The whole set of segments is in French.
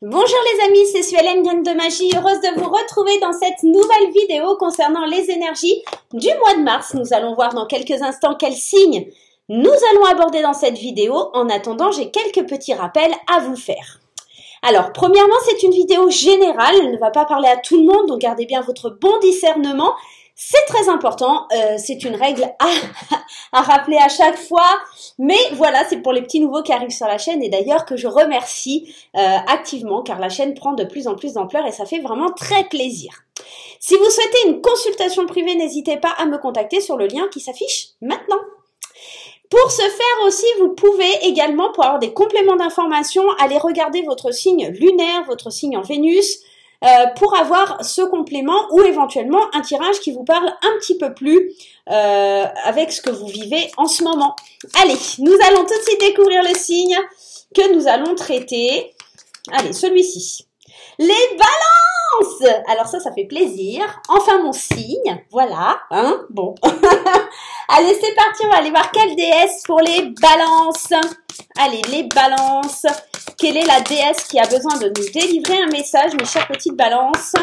Bonjour les amis, c'est Suelen, Graine de Magie, heureuse de vous retrouver dans cette nouvelle vidéo concernant les énergies du mois de mars. Nous allons voir dans quelques instants quels signes nous allons aborder dans cette vidéo. En attendant, j'ai quelques petits rappels à vous faire. Alors, premièrement, c'est une vidéo générale, elle ne va pas parler à tout le monde, donc gardez bien votre bon discernement. C'est très important, c'est une règle à rappeler à chaque fois, mais voilà, c'est pour les petits nouveaux qui arrivent sur la chaîne et d'ailleurs que je remercie activement car la chaîne prend de plus en plus d'ampleur et ça fait vraiment très plaisir. Si vous souhaitez une consultation privée, n'hésitez pas à me contacter sur le lien qui s'affiche maintenant. Pour ce faire aussi, vous pouvez également, pour avoir des compléments d'information, aller regarder votre signe lunaire, votre signe en Vénus, pour avoir ce complément ou éventuellement un tirage qui vous parle un petit peu plus avec ce que vous vivez en ce moment. Allez, nous allons tout de suite découvrir le signe que nous allons traiter. Allez, celui-ci. Les balances! Alors ça fait plaisir. Enfin mon signe, voilà, hein, bon. Allez, c'est parti, on va aller voir quelle déesse pour les balances. Allez, les balances. Quelle est la déesse qui a besoin de nous délivrer un message, mes chères petites balances?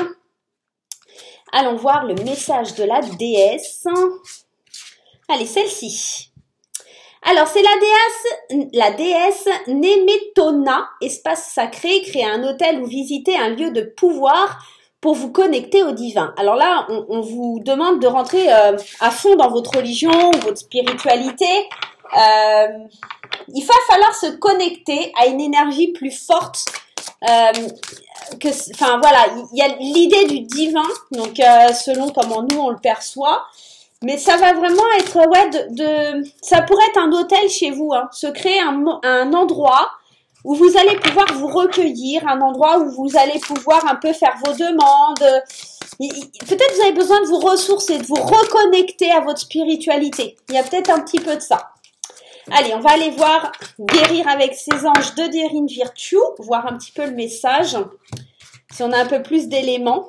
Allons voir le message de la déesse. Allez, celle-ci. Alors, c'est la déesse Nemetona, espace sacré, créer un hôtel ou visiter un lieu de pouvoir pour vous connecter au divin. Alors là, on vous demande de rentrer à fond dans votre religion, votre spiritualité. Il va falloir se connecter à une énergie plus forte. Enfin voilà, il y a l'idée du divin, donc selon comment nous on le perçoit. Mais ça va vraiment être, ça pourrait être un hôtel chez vous, hein, se créer un endroit où vous allez pouvoir vous recueillir, un endroit où vous allez pouvoir un peu faire vos demandes. Peut-être vous avez besoin de vous ressourcer, de vous reconnecter à votre spiritualité. Il y a peut-être un petit peu de ça. Allez, on va aller voir guérir avec ses anges de Derin Virtue, voir un petit peu le message, si on a un peu plus d'éléments.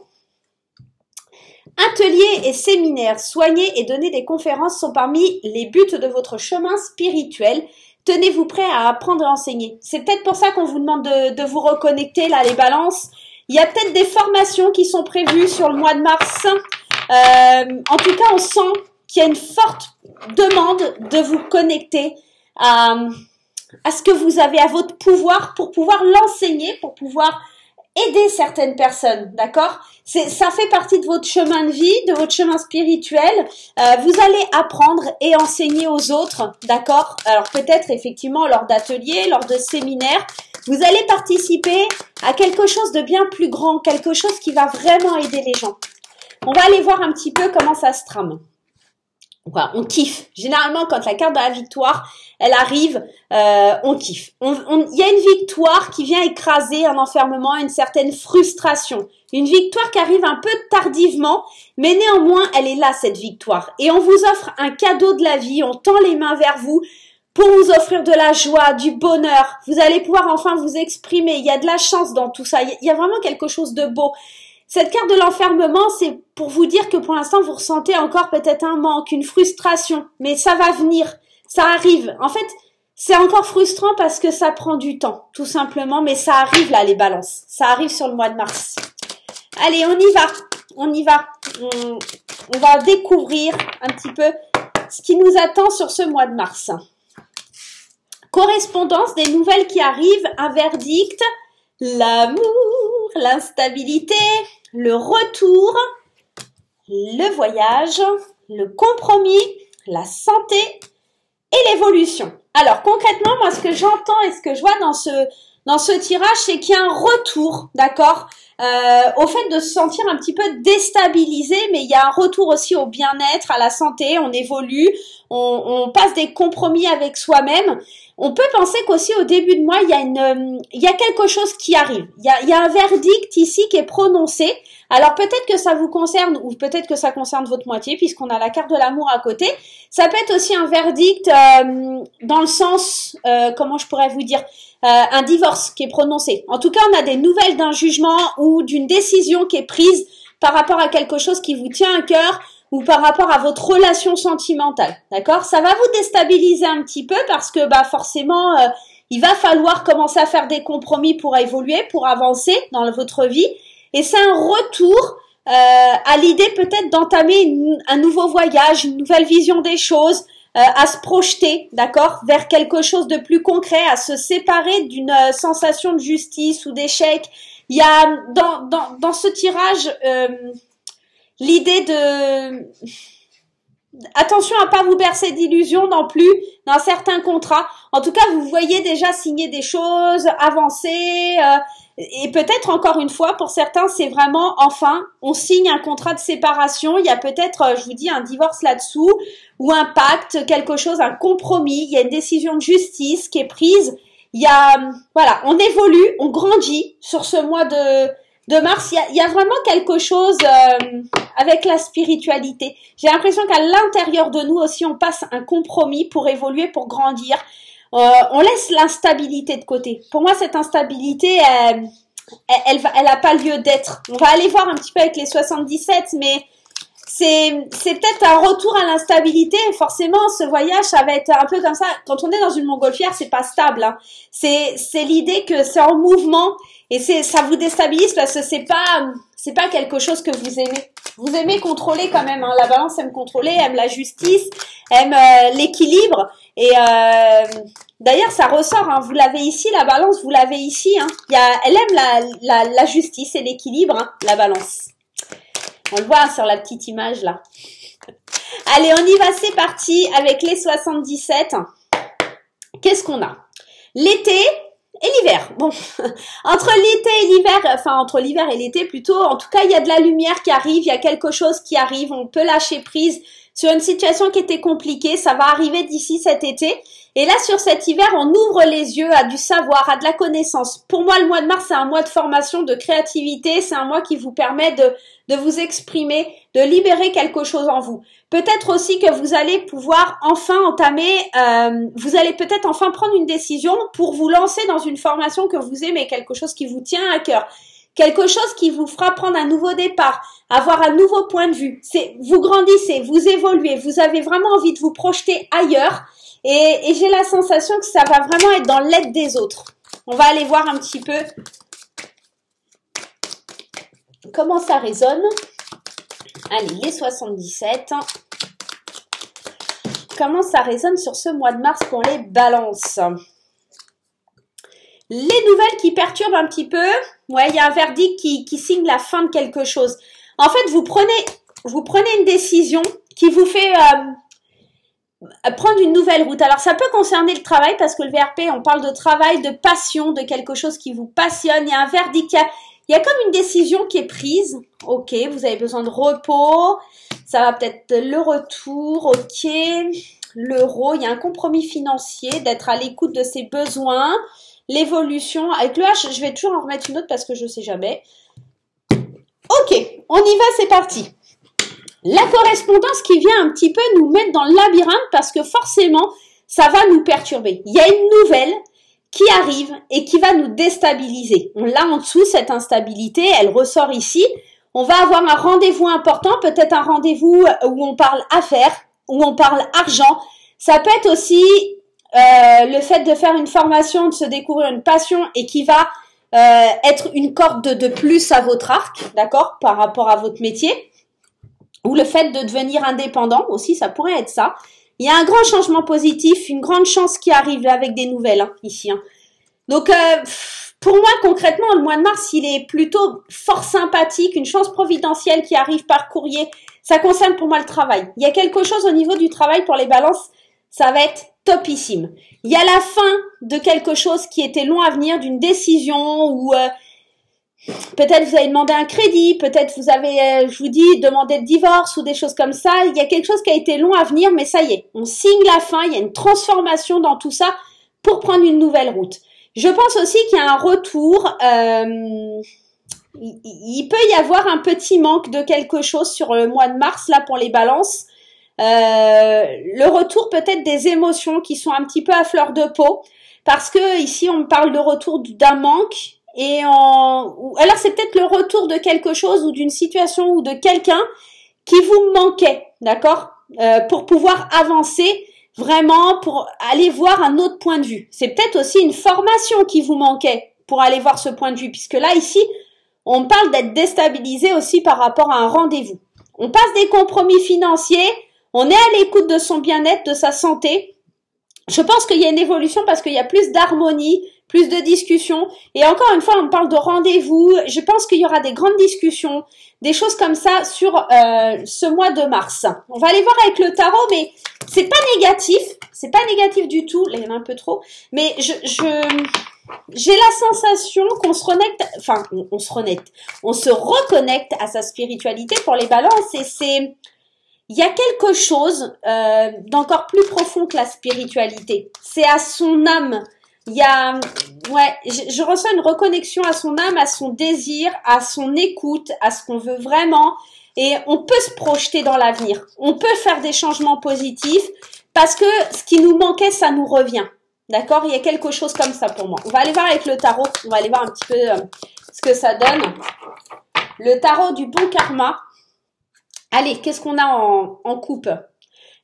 Ateliers et séminaires, soigner et donner des conférences sont parmi les buts de votre chemin spirituel. Tenez-vous prêt à apprendre et enseigner. C'est peut-être pour ça qu'on vous demande de vous reconnecter, là, les balances. Il y a peut-être des formations qui sont prévues sur le mois de mars. En tout cas, on sent qu'il y a une forte demande de vous connecter à ce que vous avez, à votre pouvoir pour pouvoir l'enseigner, pour pouvoir aider certaines personnes, d'accord? Ça fait partie de votre chemin de vie, de votre chemin spirituel. Vous allez apprendre et enseigner aux autres, d'accord? Alors peut-être effectivement lors d'ateliers, lors de séminaires, vous allez participer à quelque chose de bien plus grand, quelque chose qui va vraiment aider les gens. On va aller voir un petit peu comment ça se trame. Voilà, on kiffe. Généralement, quand la carte de la victoire, elle arrive, on kiffe. Il y a une victoire qui vient écraser un enfermement, une certaine frustration. Une victoire qui arrive un peu tardivement, mais néanmoins, elle est là, cette victoire. Et on vous offre un cadeau de la vie, on tend les mains vers vous pour vous offrir de la joie, du bonheur. Vous allez pouvoir enfin vous exprimer. Il y a de la chance dans tout ça. Il y a vraiment quelque chose de beau. Cette carte de l'enfermement, c'est pour vous dire que pour l'instant, vous ressentez encore peut-être un manque, une frustration, mais ça va venir, ça arrive. En fait, c'est encore frustrant parce que ça prend du temps, tout simplement, mais ça arrive là, les balances. Ça arrive sur le mois de mars. Allez, on y va, on y va. On va découvrir un petit peu ce qui nous attend sur ce mois de mars. Correspondance, des nouvelles qui arrivent, un verdict, l'amour, l'instabilité, le retour, le voyage, le compromis, la santé et l'évolution. Alors concrètement, moi ce que j'entends et ce que je vois dans ce tirage, c'est qu'il y a un retour, d'accord, au fait de se sentir un petit peu déstabilisé, mais il y a un retour aussi au bien-être, à la santé, on évolue, on passe des compromis avec soi-même. On peut penser qu'aussi au début de mois, il y a quelque chose qui arrive. Il y a un verdict ici qui est prononcé. Alors peut-être que ça vous concerne ou peut-être que ça concerne votre moitié puisqu'on a la carte de l'amour à côté. Ça peut être aussi un verdict dans le sens, comment je pourrais vous dire, un divorce qui est prononcé. En tout cas, on a des nouvelles d'un jugement ou d'une décision qui est prise par rapport à quelque chose qui vous tient à cœur ou par rapport à votre relation sentimentale, d'accord? Ça va vous déstabiliser un petit peu parce que bah forcément, il va falloir commencer à faire des compromis pour évoluer, pour avancer dans votre vie. Et c'est un retour à l'idée peut-être d'entamer un nouveau voyage, une nouvelle vision des choses, à se projeter, d'accord, vers quelque chose de plus concret, à se séparer d'une sensation de justice ou d'échec. Il y a dans ce tirage l'idée de attention à pas vous bercer d'illusions non plus dans certains contrats. En tout cas, vous voyez déjà signer des choses, avancer, et peut-être encore une fois, pour certains, c'est vraiment enfin, on signe un contrat de séparation. Il y a peut-être, je vous dis, un divorce là-dessous, ou un pacte, quelque chose, un compromis. Il y a une décision de justice qui est prise. Il y a, voilà, on évolue, on grandit sur ce mois de mars. Il y a vraiment quelque chose avec la spiritualité. J'ai l'impression qu'à l'intérieur de nous aussi, on passe un compromis pour évoluer, pour grandir. On laisse l'instabilité de côté. Pour moi, cette instabilité, elle a pas lieu d'être. On va aller voir un petit peu avec les 77, mais c'est peut-être un retour à l'instabilité. Forcément, ce voyage, ça va être un peu comme ça. Quand on est dans une montgolfière, c'est pas stable, hein. C'est l'idée que c'est en mouvement et ça vous déstabilise parce que c'est pas quelque chose que vous aimez. Vous aimez contrôler quand même, hein. La balance aime contrôler, aime la justice, aime l'équilibre. Et d'ailleurs, ça ressort, hein. Vous l'avez ici, la balance, vous l'avez ici, hein. Elle aime la justice et l'équilibre, hein, la balance. On le voit sur la petite image là. Allez, on y va, c'est parti avec les 77. Qu'est-ce qu'on a? L'été et l'hiver. Bon, entre l'été et l'hiver, enfin entre l'hiver et l'été plutôt, en tout cas, il y a de la lumière qui arrive, il y a quelque chose qui arrive, on peut lâcher prise sur une situation qui était compliquée, ça va arriver d'ici cet été. Et là, sur cet hiver, on ouvre les yeux à du savoir, à de la connaissance. Pour moi, le mois de mars, c'est un mois de formation, de créativité, c'est un mois qui vous permet de vous exprimer, de libérer quelque chose en vous. Peut-être aussi que vous allez pouvoir enfin entamer, vous allez peut-être enfin prendre une décision pour vous lancer dans une formation que vous aimez, quelque chose qui vous tient à cœur. Quelque chose qui vous fera prendre un nouveau départ, avoir un nouveau point de vue. Vous grandissez, vous évoluez, vous avez vraiment envie de vous projeter ailleurs. Et j'ai la sensation que ça va vraiment être dans l'aide des autres. On va aller voir un petit peu comment ça résonne. Allez, les 77. Comment ça résonne sur ce mois de mars pour les balances? Les nouvelles qui perturbent un petit peu. Ouais, il y a un verdict qui signe la fin de quelque chose. En fait, vous prenez une décision qui vous fait prendre une nouvelle route. Alors, ça peut concerner le travail parce que le VRP, on parle de travail, de passion, de quelque chose qui vous passionne. Il y a un verdict, il y a comme une décision qui est prise. Ok, vous avez besoin de repos. Ça va peut-être le retour. Ok, l'euro. Il y a un compromis financier, d'être à l'écoute de ses besoins. L'évolution. Avec le H, je vais toujours en remettre une autre parce que je ne sais jamais. Ok, on y va, c'est parti. La correspondance qui vient un petit peu nous mettre dans le labyrinthe parce que forcément, ça va nous perturber. Il y a une nouvelle qui arrive et qui va nous déstabiliser. On l'a en dessous, cette instabilité, elle ressort ici. On va avoir un rendez-vous important, peut-être un rendez-vous où on parle affaires, où on parle argent. Ça peut être aussi le fait de faire une formation, de se découvrir une passion et qui va être une corde de plus à votre arc, d'accord, par rapport à votre métier. Ou le fait de devenir indépendant aussi, ça pourrait être ça. Il y a un grand changement positif, une grande chance qui arrive avec des nouvelles, hein, ici. Hein. Donc, pour moi, concrètement, le mois de mars, il est plutôt fort sympathique, une chance providentielle qui arrive par courrier. Ça concerne pour moi le travail. Il y a quelque chose au niveau du travail pour les balances, ça va être topissime. Il y a la fin de quelque chose qui était long à venir, d'une décision ou... peut-être vous avez demandé un crédit, peut-être vous avez, je vous dis, demandé le divorce ou des choses comme ça. Il y a quelque chose qui a été long à venir, mais ça y est, on signe la fin, il y a une transformation dans tout ça pour prendre une nouvelle route. Je pense aussi qu'il y a un retour, il peut y avoir un petit manque de quelque chose sur le mois de mars, là, pour les balances. Le retour peut-être des émotions qui sont un petit peu à fleur de peau, parce que ici, on parle de retour d'un manque. Alors c'est peut-être le retour de quelque chose ou d'une situation ou de quelqu'un qui vous manquait, d'accord, pour pouvoir avancer vraiment pour aller voir un autre point de vue. C'est peut-être aussi une formation qui vous manquait pour aller voir ce point de vue, puisque là, ici, on parle d'être déstabilisé aussi par rapport à un rendez-vous. On passe des compromis financiers, on est à l'écoute de son bien-être, de sa santé. Je pense qu'il y a une évolution parce qu'il y a plus d'harmonie, plus de discussions. Et encore une fois, on parle de rendez-vous. Je pense qu'il y aura des grandes discussions, des choses comme ça sur ce mois de mars. On va aller voir avec le tarot, mais c'est pas négatif. C'est pas négatif du tout. Là, il y en a un peu trop. Mais j'ai la sensation qu'on se reconnecte, enfin, on se reconnecte à sa spiritualité pour les balances et il y a quelque chose d'encore plus profond que la spiritualité. C'est à son âme. Il y a, ouais, je ressens une reconnexion à son âme, à son désir, à son écoute, à ce qu'on veut vraiment. Et on peut se projeter dans l'avenir. On peut faire des changements positifs parce que ce qui nous manquait, ça nous revient. D'accord? Il y a quelque chose comme ça pour moi. On va aller voir avec le tarot. On va aller voir un petit peu ce que ça donne. Le tarot du bon karma. Allez, qu'est-ce qu'on a en coupe?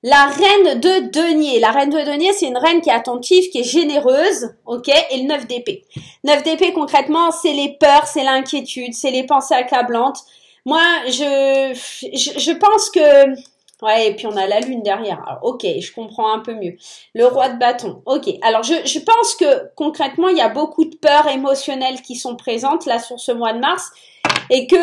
La reine de denier. La reine de denier, c'est une reine qui est attentive, qui est généreuse, ok? Et le 9 d'épée. 9 d'épée, concrètement, c'est les peurs, c'est l'inquiétude, c'est les pensées accablantes. Moi, je pense que... Ouais, et puis on a la lune derrière. Alors, ok, je comprends un peu mieux. Le roi de bâton. Ok, alors je pense que concrètement, il y a beaucoup de peurs émotionnelles qui sont présentes là sur ce mois de mars et que...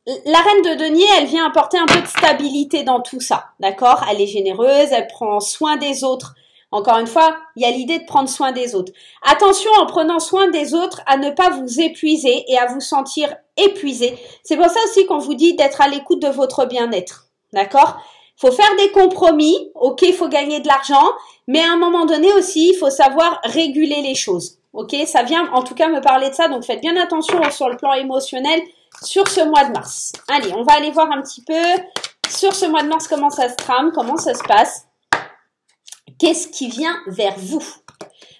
la reine de denier, elle vient apporter un peu de stabilité dans tout ça, d'accord? Elle est généreuse, elle prend soin des autres. Encore une fois, il y a l'idée de prendre soin des autres. Attention en prenant soin des autres à ne pas vous épuiser et à vous sentir épuisé. C'est pour ça aussi qu'on vous dit d'être à l'écoute de votre bien-être, d'accord? Il faut faire des compromis, ok, il faut gagner de l'argent, mais à un moment donné aussi, il faut savoir réguler les choses, ok? Ça vient en tout cas me parler de ça, donc faites bien attention sur le plan émotionnel sur ce mois de mars. Allez, on va aller voir un petit peu sur ce mois de mars comment ça se trame, comment ça se passe. Qu'est-ce qui vient vers vous?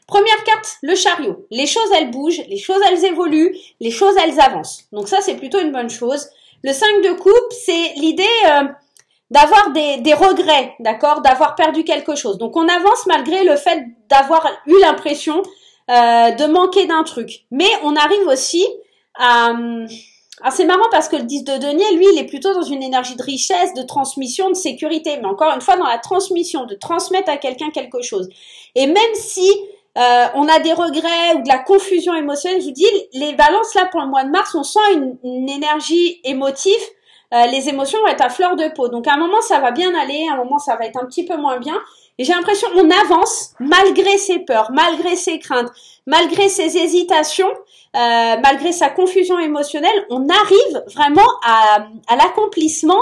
Première carte, le chariot. Les choses, elles bougent, les choses, elles évoluent, les choses, elles avancent. Donc ça, c'est plutôt une bonne chose. Le 5 de coupe, c'est l'idée d'avoir des regrets, d'accord? D'avoir perdu quelque chose. Donc on avance malgré le fait d'avoir eu l'impression de manquer d'un truc. Mais on arrive aussi à... Alors c'est marrant parce que le 10 de denier, lui, il est plutôt dans une énergie de richesse, de transmission, de sécurité. Mais encore une fois, dans la transmission, de transmettre à quelqu'un quelque chose. Et même si on a des regrets ou de la confusion émotionnelle, je vous dis, les balances là pour le mois de mars, on sent une énergie émotive. Les émotions vont être à fleur de peau. Donc à un moment, ça va bien aller, à un moment, ça va être un petit peu moins bien. Et j'ai l'impression qu'on avance malgré ses peurs, malgré ses craintes, malgré ses hésitations, malgré sa confusion émotionnelle, on arrive vraiment à l'accomplissement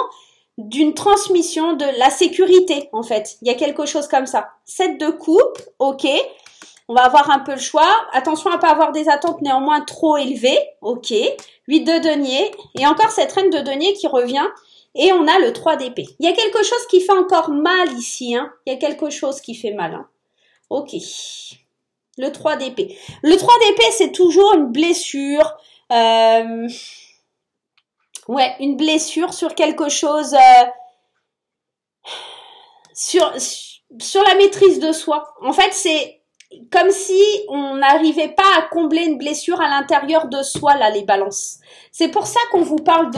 d'une transmission de la sécurité, en fait. Il y a quelque chose comme ça. 7 de coupe, ok. On va avoir un peu le choix. Attention à pas avoir des attentes néanmoins trop élevées, ok. 8 de denier. Et encore cette reine de denier qui revient. Et on a le 3 d'épée. Il y a quelque chose qui fait encore mal ici, hein. Il y a quelque chose qui fait mal, hein. Ok. Le 3 d'épée. Le 3 d'épée, c'est toujours une blessure. Ouais, une blessure sur quelque chose. Sur la maîtrise de soi. En fait, c'est comme si on n'arrivait pas à combler une blessure à l'intérieur de soi, là, les balances. C'est pour ça qu'on vous parle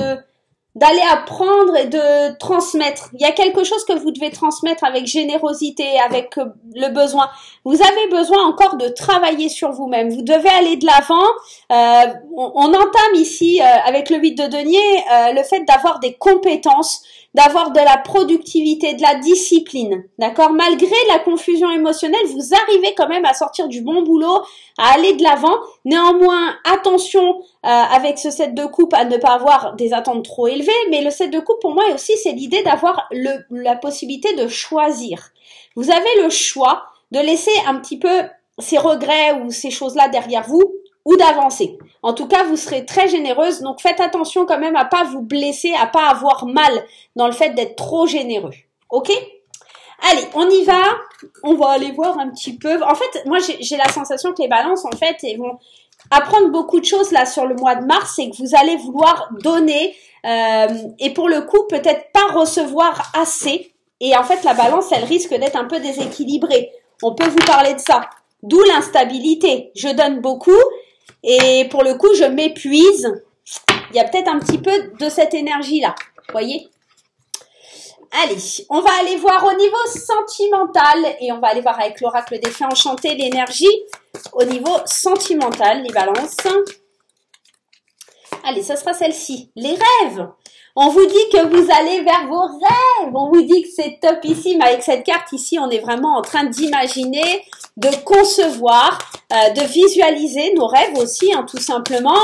d'aller apprendre et de transmettre. Il y a quelque chose que vous devez transmettre avec générosité, avec le besoin. Vous avez besoin encore de travailler sur vous-même. Vous devez aller de l'avant. On entame ici, avec le 8 de denier, le fait d'avoir des compétences, d'avoir de la productivité, de la discipline. D'accord? Malgré la confusion émotionnelle, vous arrivez quand même à sortir du bon boulot, à aller de l'avant. Néanmoins, attention avec ce 7 de coupe à ne pas avoir des attentes trop élevées. Mais le 7 de coupe, pour moi aussi, c'est l'idée d'avoir la possibilité de choisir. Vous avez le choix de laisser un petit peu ces regrets ou ces choses-là derrière vous ou d'avancer. En tout cas, vous serez très généreuse, donc faites attention quand même à pas vous blesser, à pas avoir mal dans le fait d'être trop généreux. Ok? Allez, on y va. On va aller voir un petit peu. En fait, moi, j'ai la sensation que les balances, en fait, elles vont apprendre beaucoup de choses là sur le mois de mars et que vous allez vouloir donner et pour le coup, peut-être pas recevoir assez. et en fait la balance elle risque d'être un peu déséquilibrée. On peut vous parler de ça. D'où l'instabilité. Je donne beaucoup et pour le coup je m'épuise. Il y a peut-être un petit peu de cette énergie là. Vous voyez? Allez, on va aller voir au niveau sentimental et on va aller voir avec l'oracle des fées enchantées l'énergie au niveau sentimental, les balances. Allez, ce sera celle-ci. Les rêves. On vous dit que vous allez vers vos rêves. On vous dit que c'est topissime. Avec cette carte ici, on est vraiment en train d'imaginer, de concevoir, de visualiser nos rêves aussi, hein, tout simplement.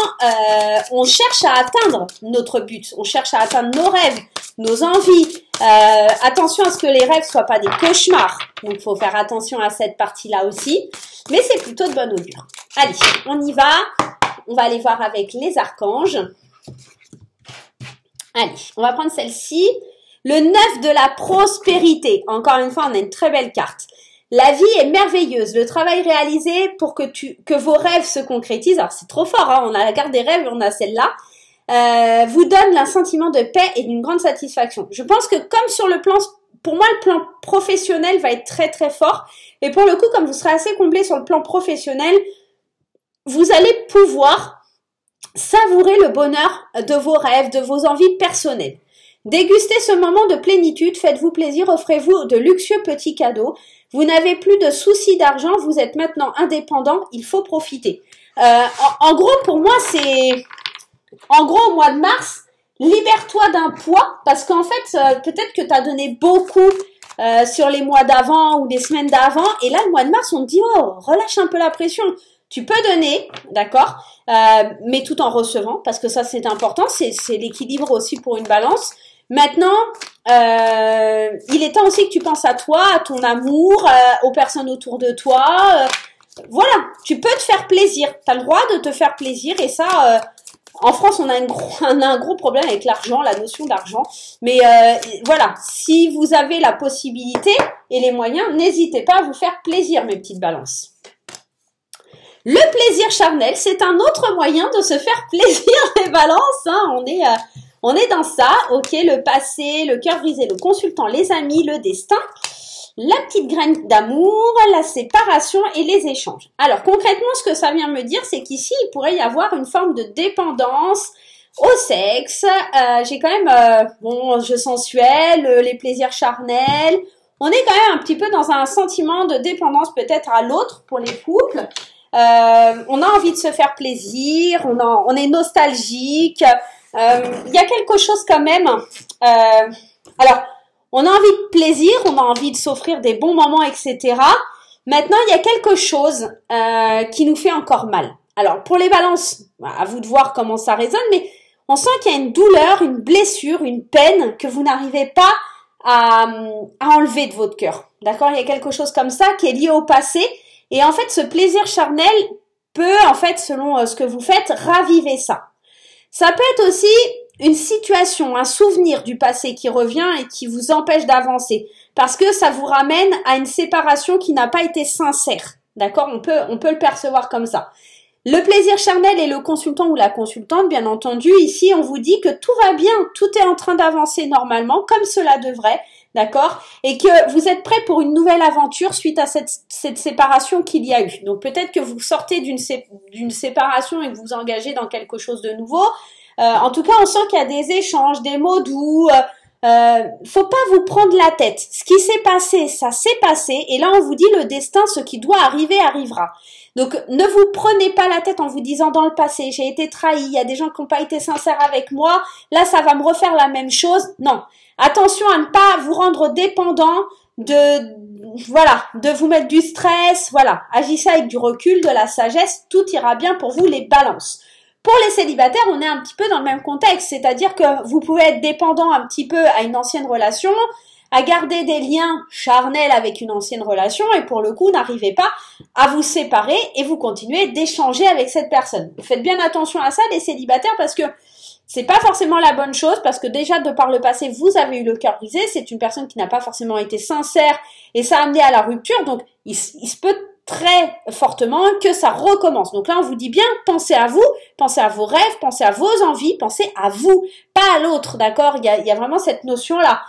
On cherche à atteindre notre but. On cherche à atteindre nos rêves, nos envies. Attention à ce que les rêves soient pas des cauchemars. Donc, il faut faire attention à cette partie-là aussi. Mais c'est plutôt de bonne augure. Allez, on y va. On va aller voir avec les archanges. Allez, on va prendre celle-ci. Le 9 de la prospérité. Encore une fois, on a une très belle carte. La vie est merveilleuse. Le travail réalisé pour que vos rêves se concrétisent. Alors, c'est trop fort, hein, on a la carte des rêves et on a celle-là. Vous donne un sentiment de paix et d'une grande satisfaction. Je pense que comme sur le plan, pour moi, le plan professionnel va être très très fort. Et pour le coup, comme vous serez assez comblé sur le plan professionnel, vous allez pouvoir savourer le bonheur de vos rêves, de vos envies personnelles. Dégustez ce moment de plénitude, faites-vous plaisir, offrez-vous de luxueux petits cadeaux. Vous n'avez plus de soucis d'argent, vous êtes maintenant indépendant, il faut profiter. En gros, pour moi, c'est... En gros, au mois de mars, libère-toi d'un poids, parce qu'en fait, peut-être que tu as donné beaucoup sur les mois d'avant ou les semaines d'avant, et là, le mois de mars, on te dit, oh, relâche un peu la pression. Tu peux donner, d'accord, mais tout en recevant, parce que ça, c'est important, c'est l'équilibre aussi pour une balance. Maintenant, il est temps aussi que tu penses à toi, à ton amour, aux personnes autour de toi. Voilà, tu peux te faire plaisir. Tu as le droit de te faire plaisir, et ça... en France, on a un gros problème avec l'argent, la notion d'argent. Mais voilà, si vous avez la possibilité et les moyens, n'hésitez pas à vous faire plaisir, mes petites balances. Le plaisir charnel, c'est un autre moyen de se faire plaisir, les balances. Hein. On est dans ça. Ok, le passé, le cœur brisé, le consultant, les amis, le destin, la petite graine d'amour, la séparation et les échanges. Alors concrètement, ce que ça vient me dire, c'est qu'ici, il pourrait y avoir une forme de dépendance au sexe. J'ai quand même, bon, jeu sensuel, les plaisirs charnels. On est quand même un petit peu dans un sentiment de dépendance peut-être à l'autre pour les couples. On a envie de se faire plaisir, on est nostalgique. Il y a quelque chose quand même. Alors, on a envie de plaisir, on a envie de s'offrir des bons moments, etc. Maintenant, il y a quelque chose qui nous fait encore mal. Alors, pour les balances, à vous de voir comment ça résonne, mais on sent qu'il y a une douleur, une blessure, une peine que vous n'arrivez pas à enlever de votre cœur. D'accord? Il y a quelque chose comme ça qui est lié au passé. Et en fait, ce plaisir charnel peut, en fait, selon ce que vous faites, raviver ça. Ça peut être aussi une situation, un souvenir du passé qui revient et qui vous empêche d'avancer. Parce que ça vous ramène à une séparation qui n'a pas été sincère. D'accord? On peut le percevoir comme ça. Le plaisir charnel et le consultant ou la consultante, bien entendu, ici, on vous dit que tout va bien, tout est en train d'avancer normalement, comme cela devrait. D'accord? Et que vous êtes prêt pour une nouvelle aventure suite à cette séparation qu'il y a eu. Donc peut-être que vous sortez d'une séparation et que vous vous engagez dans quelque chose de nouveau. En tout cas, on sent qu'il y a des échanges, des mots doux. Faut pas vous prendre la tête. Ce qui s'est passé, ça s'est passé. Et là, on vous dit le destin, ce qui doit arriver, arrivera. Donc, ne vous prenez pas la tête en vous disant dans le passé, j'ai été trahi, il y a des gens qui n'ont pas été sincères avec moi. Là, ça va me refaire la même chose. Non. Attention à ne pas vous rendre dépendant de vous mettre du stress. Voilà. Agissez avec du recul, de la sagesse. Tout ira bien pour vous, les balances. Pour les célibataires, on est un petit peu dans le même contexte. C'est-à-dire que vous pouvez être dépendant un petit peu à une ancienne relation, à garder des liens charnels avec une ancienne relation et pour le coup, n'arrivez pas à vous séparer et vous continuez d'échanger avec cette personne. Faites bien attention à ça, les célibataires, parce que c'est pas forcément la bonne chose, parce que déjà, de par le passé, vous avez eu le cœur brisé, c'est une personne qui n'a pas forcément été sincère et ça a amené à la rupture, donc il se peut très fortement que ça recommence. Donc là, on vous dit bien, pensez à vous, pensez à vos rêves, pensez à vos envies, pensez à vous, pas à l'autre, d'accord? Il y a vraiment cette notion-là.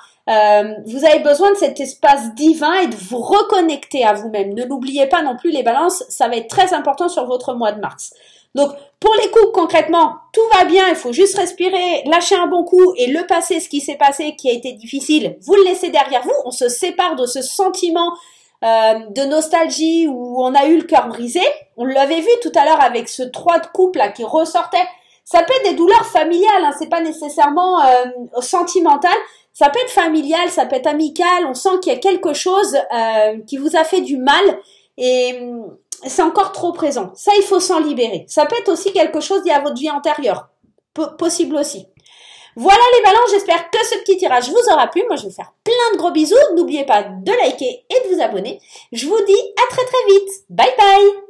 Vous avez besoin de cet espace divin et de vous reconnecter à vous-même. Ne l'oubliez pas non plus, les balances, ça va être très important sur votre mois de mars. Donc, pour les couples, concrètement, tout va bien, il faut juste respirer, lâcher un bon coup et le passé, ce qui s'est passé, qui a été difficile, vous le laissez derrière vous. On se sépare de ce sentiment de nostalgie où on a eu le cœur brisé. On l'avait vu tout à l'heure avec ce 3 de couple là qui ressortait. Ça peut être des douleurs familiales, hein, c'est pas nécessairement sentimental. Ça peut être familial, ça peut être amical. On sent qu'il y a quelque chose qui vous a fait du mal et c'est encore trop présent. Ça, il faut s'en libérer. Ça peut être aussi quelque chose lié à votre vie antérieure. Possible aussi. Voilà les balances, j'espère que ce petit tirage vous aura plu. Moi, je vais vous faire plein de gros bisous. N'oubliez pas de liker et de vous abonner. Je vous dis à très très vite. Bye bye.